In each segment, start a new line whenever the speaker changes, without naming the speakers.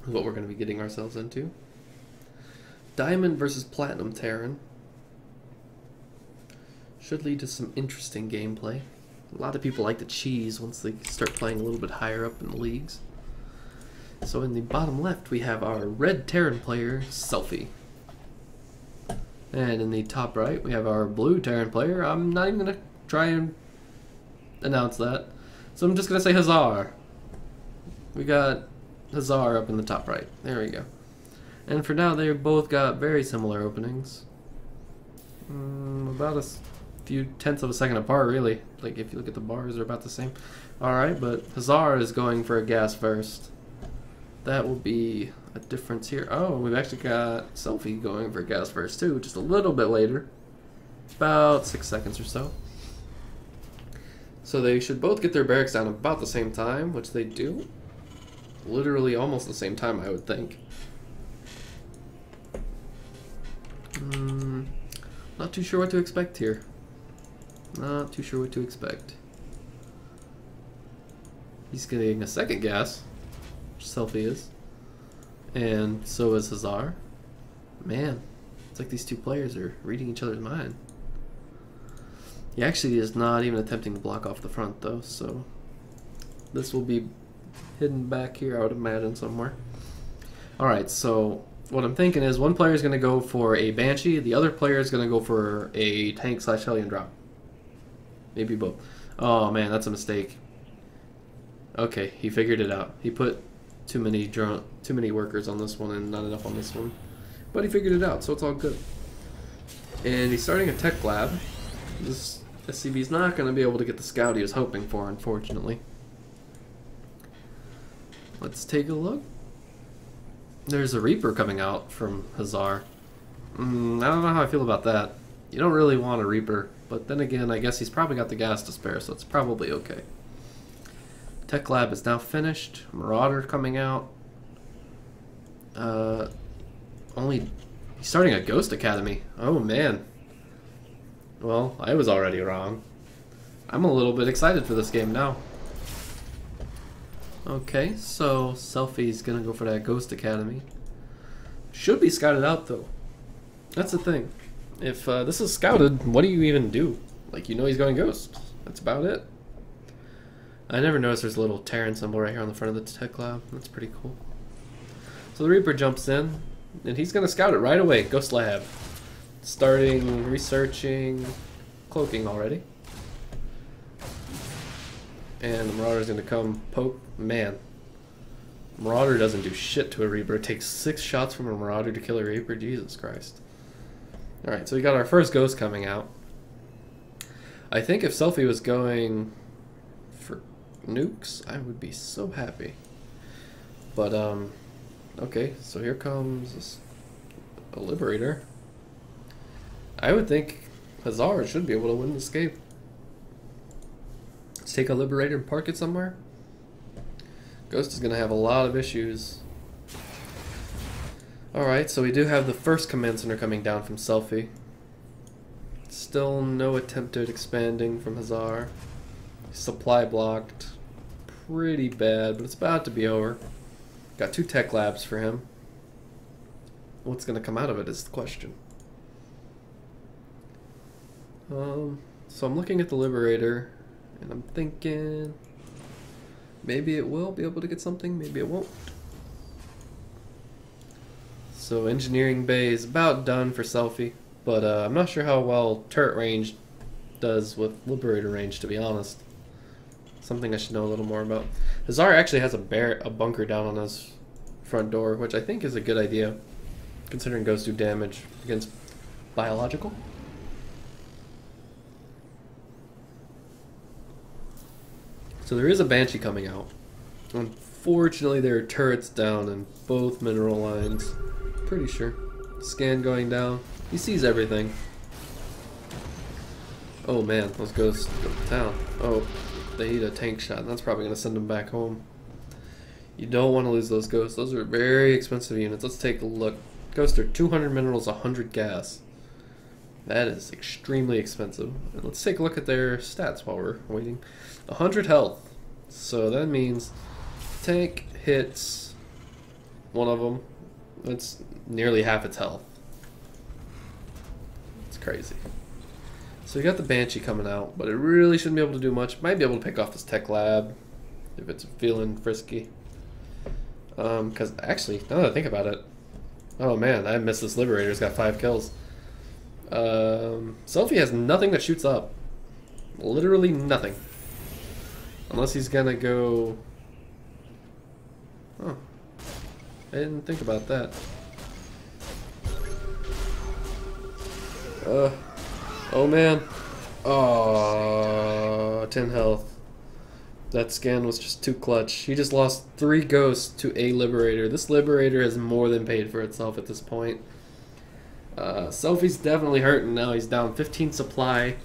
is what we're going to be getting ourselves into. Diamond versus Platinum Terran. Should lead to some interesting gameplay. A lot of people like to cheese once they start playing a little bit higher up in the leagues. So in the bottom left, we have our red Terran player, Celphy. And in the top right, we have our blue Terran player. I'm not even going to try and announce that. So I'm just going to say HUZZAH. We got HUZZAH up in the top right. There we go. And for now, they both got very similar openings. About a few tenths of a second apart, really. Like, if you look at the bars, they're about the same. Alright, but HUZZAH is going for a gas first. That will be a difference here. Oh, we've actually got Celphy going for gas first, too, just a little bit later. About 6 seconds or so. So they should both get their barracks down about the same time, which they do. Literally almost the same time, I would think. Not too sure what to expect here. Not too sure what to expect. He's getting a second gas. Celphy is. And so is HUZZAH. Man, it's like these two players are reading each other's mind. He actually is not even attempting to block off the front though, so this will be hidden back here, I would imagine, somewhere. Alright, so what I'm thinking is one player is going to go for a Banshee, the other player is going to go for a tank / Hellion drop. Maybe both. Oh man, that's a mistake. Okay, he figured it out. He put too many workers on this one and not enough on this one. But he figured it out, so it's all good. And he's starting a tech lab. This SCV is not going to be able to get the scout he was hoping for, unfortunately. Let's take a look. There's a Reaper coming out from HUZZAH. I don't know how I feel about that. You don't really want a Reaper, but then again, I guess he's probably got the gas to spare, so it's probably okay. Tech Lab is now finished. Marauder coming out. He's starting a Ghost Academy. Oh man. Well, I was already wrong. I'm a little bit excited for this game now. Okay, so Celphy's gonna go for that Ghost Academy. Should be scouted out though. That's the thing. If this is scouted, what do you even do? Like, you know he's going Ghost. That's about it. I never noticed there's a little Terran symbol right here on the front of the tech lab. That's pretty cool. So the Reaper jumps in, and he's gonna scout it right away. Ghost Lab. Starting researching cloaking already. And the Marauder's gonna come poke. Man. Marauder doesn't do shit to a Reaper. It takes 6 shots from a Marauder to kill a Reaper. Jesus Christ. Alright, so we got our first Ghost coming out. I think if Celphy was going for nukes, I would be so happy. But, okay, so here comes a Liberator. I would think HUZZAH should be able to win this game. Let's take a Liberator and park it somewhere. Ghost is going to have a lot of issues. Alright, so we do have the first command center coming down from Celphy. Still no attempt at expanding from HUZZAH. Supply blocked. Pretty bad, but it's about to be over. Got 2 tech labs for him. What's going to come out of it is the question. So I'm looking at the Liberator, and I'm thinking maybe it will be able to get something, maybe it won't. So Engineering Bay is about done for Celphy, but I'm not sure how well turret range does with Liberator range, to be honest. Something I should know a little more about. HUZZAH actually has a bunker down on his front door, which I think is a good idea, considering ghosts do damage against biological. So there is a Banshee coming out. Unfortunately, there are turrets down in both mineral lines. Pretty sure. Scan going down. He sees everything. Oh man, those ghosts go to town. Oh, they need a tank shot. That's probably going to send them back home. You don't want to lose those ghosts. Those are very expensive units. Let's take a look. Ghosts are 200 minerals, 100 gas. That is extremely expensive. And let's take a look at their stats while we're waiting. 100 health. So that means tank hits one of them. It's nearly half its health. It's crazy. So you got the Banshee coming out, but it really shouldn't be able to do much. Might be able to pick off this Tech Lab if it's feeling frisky. Because actually, now that I think about it, oh man, I missed this Liberator. It's got 5 kills. Celphy has nothing that shoots up. Literally nothing. Unless he's gonna go... Oh. I didn't think about that. Oh man. Oh, 10 health. That scan was just too clutch. He just lost 3 ghosts to a Liberator. This Liberator has more than paid for itself at this point. Celphy's definitely hurting now. He's down 15 supply.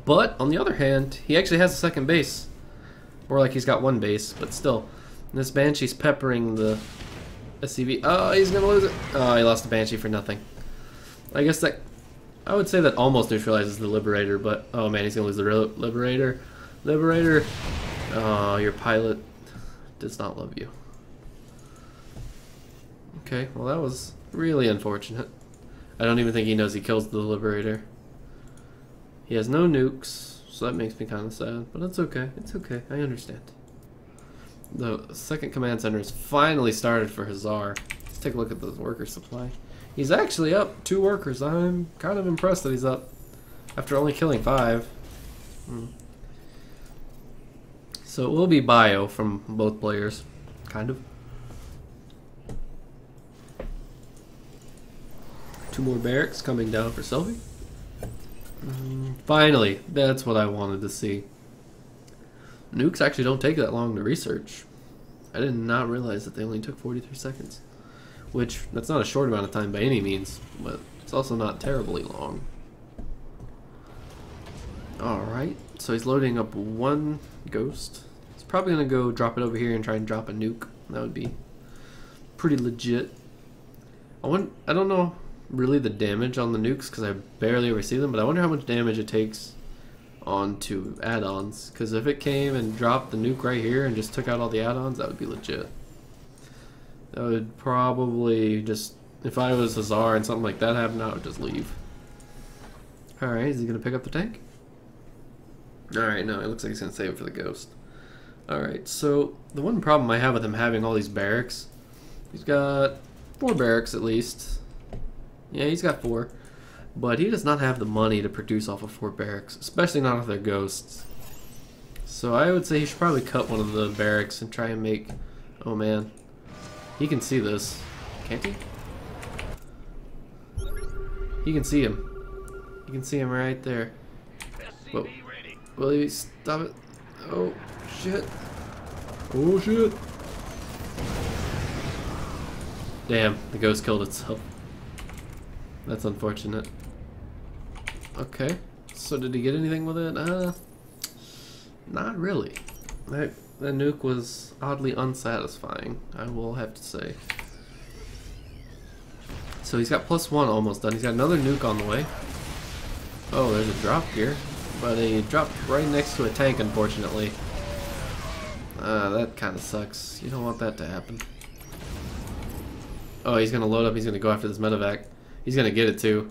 But, on the other hand, he actually has a second base. More like he's got 1 base, but still. And this Banshee's peppering the SCV. Oh, he's gonna lose it. Oh, he lost the Banshee for nothing. I guess that... I would say that almost neutralizes the Liberator, but... Oh man, he's gonna lose the Liberator. Liberator. Oh, your pilot does not love you. Okay, well that was really unfortunate. I don't even think he knows he kills the Liberator. He has no nukes, so that makes me kind of sad, but it's okay. It's okay. I understand. The second command center is finally started for HUZZAH. Let's take a look at the worker supply. He's actually up 2 workers. I'm kind of impressed that he's up after only killing 5. So it will be bio from both players, kind of. 2 more barracks coming down for Celphy. Finally, that's what I wanted to see. Nukes actually don't take that long to research. I did not realize that they only took 43 seconds. Which, that's not a short amount of time by any means, but it's also not terribly long. Alright, so he's loading up 1 ghost. He's probably going to go drop it over here and try and drop a nuke. That would be pretty legit. I don't know really the damage on the nukes because I barely ever see them, but I wonder how much damage it takes onto add-ons, because if it came and dropped the nuke right here and just took out all the add-ons, that would be legit. That would probably just, if I was HUZZAH and something like that happened, I would just leave. Alright, is he going to pick up the tank? Alright, no, it looks like he's going to save it for the ghost. Alright, so the one problem I have with him having all these barracks, he's got 4 barracks at least. Yeah, he's got 4. But he does not have the money to produce off of 4 barracks, especially not if they're ghosts. So I would say he should probably cut one of the barracks and try and make... Oh man. He can see this. Can't he? He can see him. You can see him right there. Whoa. Will he stop it? Oh, shit. Oh, shit. Damn, the ghost killed itself. That's unfortunate. Okay, so did he get anything with it? Not really. The nuke was oddly unsatisfying, I will have to say. So he's got +1 almost done. He's got another nuke on the way. Oh, there's a drop here. But he dropped right next to a tank, unfortunately. That kind of sucks. You don't want that to happen. Oh, he's going to load up. He's going to go after this medevac. He's going to get it, too.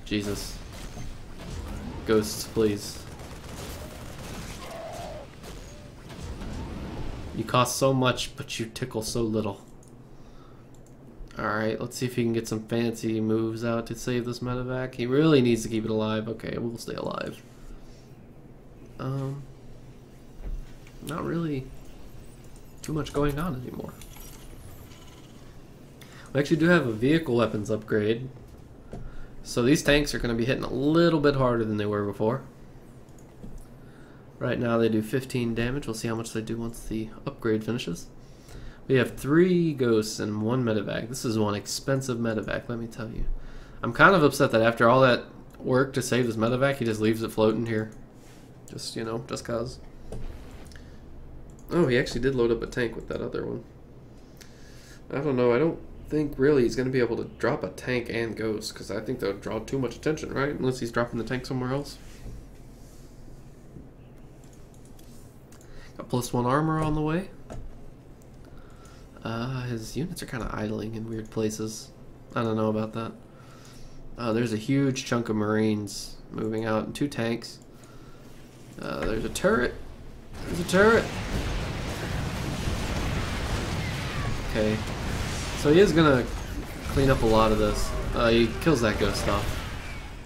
Jesus. Ghosts, please. You cost so much, but you tickle so little. Alright, let's see if he can get some fancy moves out to save this medevac. He really needs to keep it alive. Okay, we'll stay alive. Not really too much going on anymore. We actually do have a vehicle weapons upgrade. So these tanks are going to be hitting a little bit harder than they were before. Right now they do 15 damage. We'll see how much they do once the upgrade finishes. We have 3 ghosts and 1 medevac. This is one expensive medevac, let me tell you. I'm kind of upset that after all that work to save this medevac, he just leaves it floating here. Just, you know, just cause. Oh, he actually did load up a tank with that other one. I don't know, I don't think really he's going to be able to drop a tank and ghost, because I think that would draw too much attention, right? Unless he's dropping the tank somewhere else. Got +1 armor on the way. His units are kind of idling in weird places. I don't know about that. There's a huge chunk of Marines moving out and 2 tanks. There's a turret. There's a turret. Okay. So he is gonna clean up a lot of this. He kills that ghost off.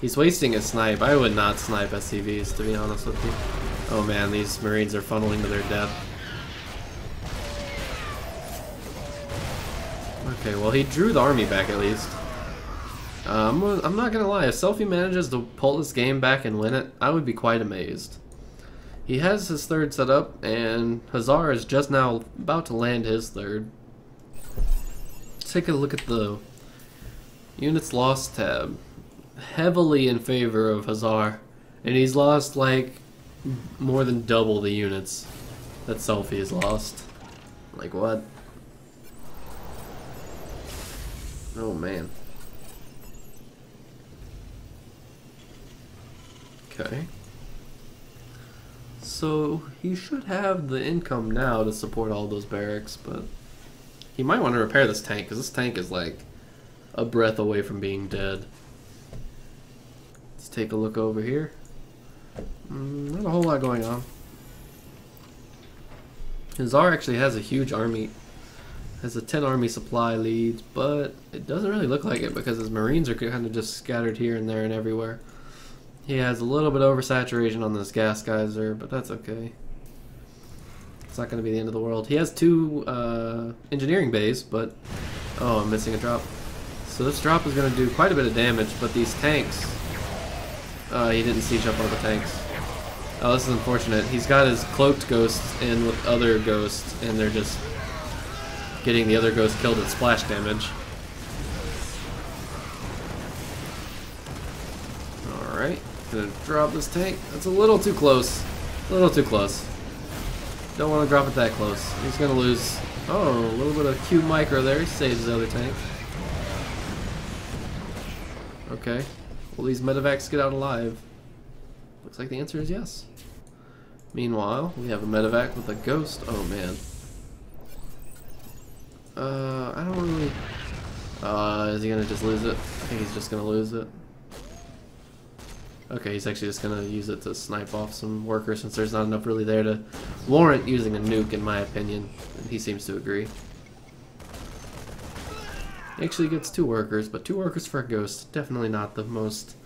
He's wasting his snipe. I would not snipe SCVs, to be honest with you. Oh man, these Marines are funneling to their death. Okay, well he drew the army back at least. I'm not gonna lie, if Celphy manages to pull this game back and win it, I would be quite amazed. He has his third set up, and HUZZAH is just now about to land his third. Let's take a look at the units lost tab. Heavily in favor of HUZZAH, and he's lost like more than double the units that Celphy has lost. Like what? Oh man. Okay. So he should have the income now to support all those barracks, but he might want to repair this tank because this tank is like a breath away from being dead. Let's take a look over here. Not a whole lot going on. HUZZAH actually has a huge army. Has a 10 army supply lead, but it doesn't really look like it because his Marines are kind of just scattered here and there and everywhere. He has a little bit of oversaturation on this gas geyser, but that's okay. It's not going to be the end of the world. He has 2 engineering bays, but... Oh, I'm missing a drop. So this drop is going to do quite a bit of damage, but these tanks... he didn't siege up one of the tanks. Oh, this is unfortunate. He's got his cloaked ghosts in with other ghosts, and they're just getting the other ghost killed at splash damage. Alright, gonna drop this tank. That's a little too close. A little too close. Don't want to drop it that close. He's gonna lose. Oh, a little bit of Q micro there. He saves his other tank. Okay. Will these medevacs get out alive? Looks like the answer is yes. Meanwhile, we have a medevac with a ghost. Oh man. I don't really... is he gonna just lose it? I think he's just gonna lose it. Okay, he's actually just gonna use it to snipe off some workers since there's not enough really there to warrant using a nuke, in my opinion. And he seems to agree. He actually gets 2 workers, but 2 workers for a ghost. Definitely not the most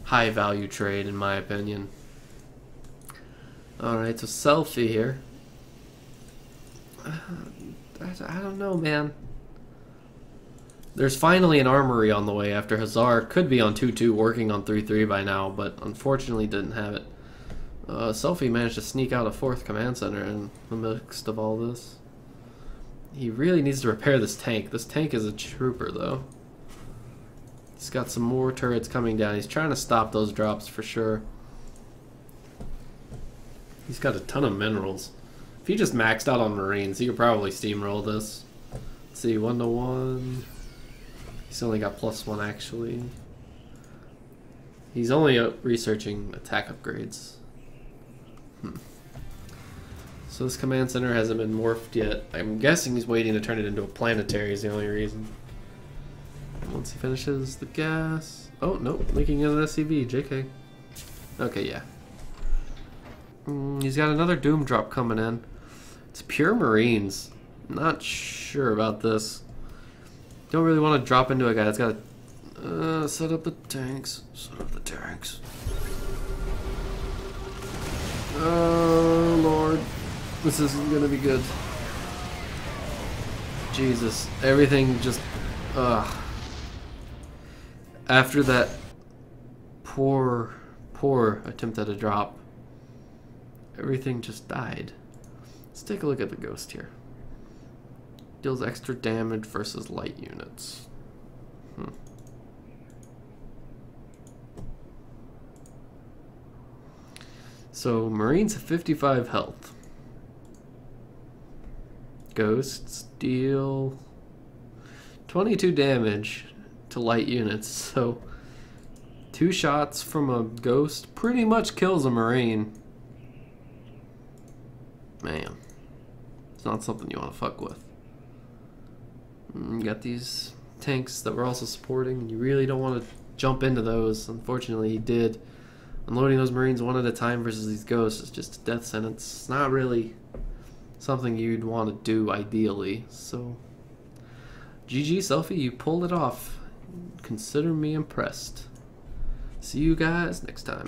high value trade, in my opinion. Alright, so Celphy here. I don't know, man. There's finally an armory on the way after HUZZAH could be on 2-2 working on 3-3 by now, but unfortunately didn't have it. Celphy managed to sneak out a 4th command center in the midst of all this. He really needs to repair this tank. This tank is a trooper, though. He's got some more turrets coming down. He's trying to stop those drops for sure. He's got a ton of minerals. If he just maxed out on Marines, he could probably steamroll this. Let's see, 1-1. He's only got +1 actually. He's only researching attack upgrades. So this command center hasn't been morphed yet. I'm guessing he's waiting to turn it into a planetary is the only reason. Once he finishes the gas... Oh, nope, leaking in an SCV, JK. Okay, yeah. He's got another Doom drop coming in. It's pure Marines. Not sure about this. Don't really want to drop into a guy that's got to set up the tanks. Set up the tanks. Oh, Lord. This isn't going to be good. Jesus. Everything just... After that poor attempt at a drop, everything just died. Let's take a look at the ghost here. Deals extra damage versus light units. So Marines have 55 health. Ghosts deal 22 damage to light units, so 2 shots from a ghost pretty much kills a Marine. man, it's not something you want to fuck with. You got these tanks that we're also supporting, and you really don't want to jump into those. Unfortunately, he did. Unloading those Marines one at a time versus these ghosts is just a death sentence. It's not really something you'd want to do ideally. So, GG, Celphy, you pulled it off. Consider me impressed. See you guys next time.